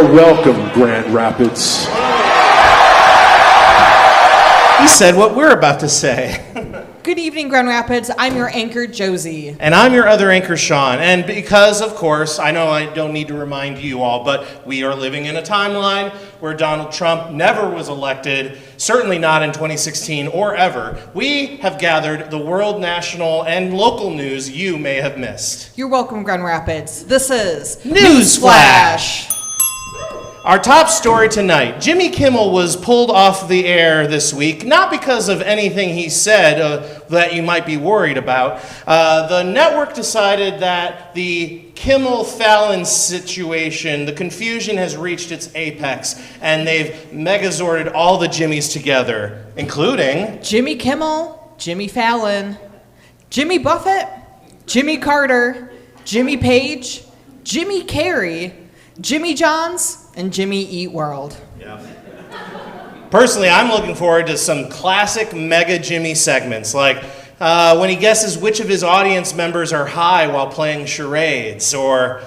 are welcome, Grand Rapids. He said what we're about to say. Good evening, Grand Rapids. I'm your anchor, Josie. And I'm your other anchor, Sean. And because, of course, I know I don't need to remind you all, but we are living in a timeline where Donald Trump never was elected, certainly not in 2016 or ever. We have gathered the world, national, and local news you may have missed. You're welcome, Grand Rapids. This is NewsFlash. Our top story tonight, Jimmy Kimmel was pulled off the air this week, not because of anything he said that you might be worried about. The network decided that the Kimmel-Fallon situation, the confusion has reached its apex, and they've megazorded all the Jimmys together, including Jimmy Kimmel, Jimmy Fallon, Jimmy Buffett, Jimmy Carter, Jimmy Page, Jimmy Carey, Jimmy Johns, and Jimmy Eat World. Yeah. Personally, I'm looking forward to some classic mega Jimmy segments, like when he guesses which of his audience members are high while playing charades, or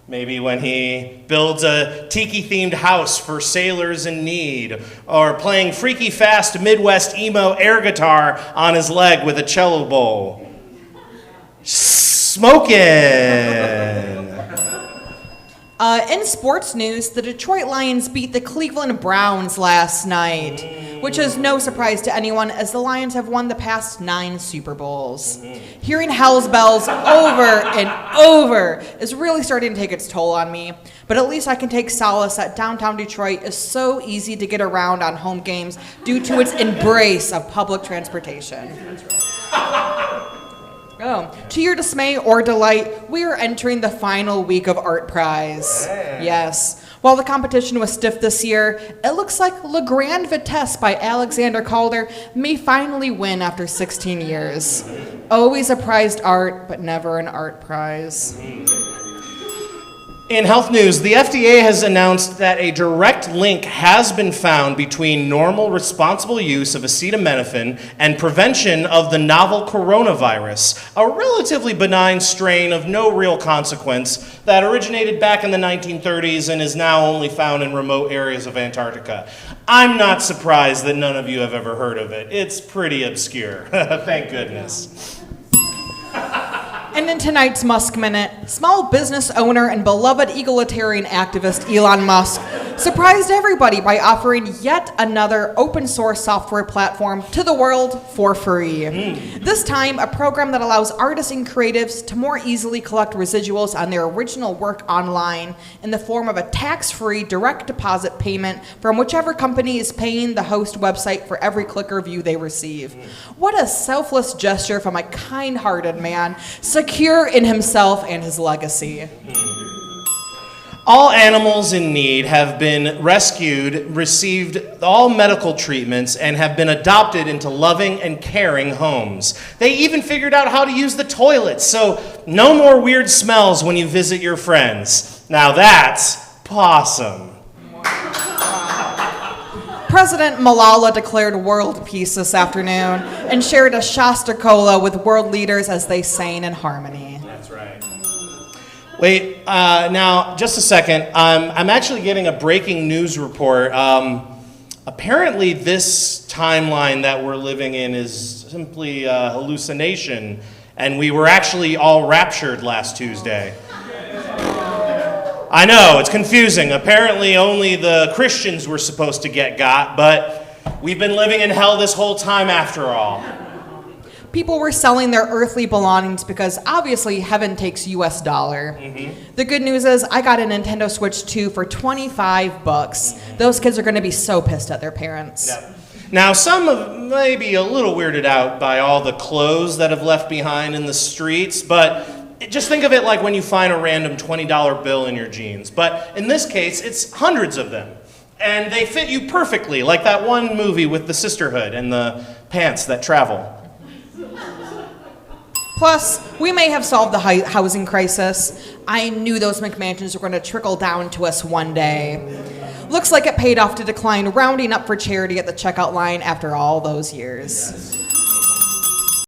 maybe when he builds a tiki-themed house for sailors in need, or playing freaky fast Midwest emo air guitar on his leg with a cello bowl. Smoking! In sports news, the Detroit Lions beat the Cleveland Browns last night, which is no surprise to anyone as the Lions have won the past 9 Super Bowls. Hearing Hell's bells over and over is really starting to take its toll on me, but at least I can take solace that downtown Detroit is so easy to get around on home games due to its embrace of public transportation. Oh, to your dismay or delight, we are entering the final week of Art Prize. Yeah. Yes. While the competition was stiff this year, it looks like La Grande Vitesse by Alexander Calder may finally win after 16 years. Always a prized art, but never an art prize. In health news, the FDA has announced that a direct link has been found between normal responsible use of acetaminophen and prevention of the novel coronavirus, a relatively benign strain of no real consequence that originated back in the 1930s and is now only found in remote areas of Antarctica. I'm not surprised that none of you have ever heard of it. It's pretty obscure. Thank goodness. And in tonight's Musk Minute, small business owner and beloved egalitarian activist Elon Musk surprised everybody by offering yet another open source software platform to the world for free. This time, a program that allows artists and creatives to more easily collect residuals on their original work online in the form of a tax-free direct deposit payment from whichever company is paying the host website for every click or view they receive. What a selfless gesture from a kind-hearted man, secure in himself and his legacy. All animals in need have been rescued, received all medical treatments, and have been adopted into loving and caring homes. They even figured out how to use the toilets, so no more weird smells when you visit your friends. Now that's possum. President Malala declared world peace this afternoon and shared a Shasta Cola with world leaders as they sang in harmony. That's right. Wait, now, just a second. I'm actually getting a breaking news report. Apparently, this timeline that we're living in is simply a hallucination, and we were actually all raptured last Tuesday. I know, it's confusing. Apparently, only the Christians were supposed to get got, but we've been living in hell this whole time after all. People were selling their earthly belongings because obviously heaven takes US dollar. The good news is I got a Nintendo Switch 2 for $25. Those kids are going to be so pissed at their parents. Yep. Now, some may be a little weirded out by all the clothes that have left behind in the streets, but just think of it like when you find a random $20 bill in your jeans. But in this case, it's hundreds of them. And they fit you perfectly, like that one movie with the sisterhood and the pants that travel. Plus, we may have solved the housing crisis. I knew those McMansions were going to trickle down to us one day. Looks like it paid off to decline rounding up for charity at the checkout line after all those years. Yes.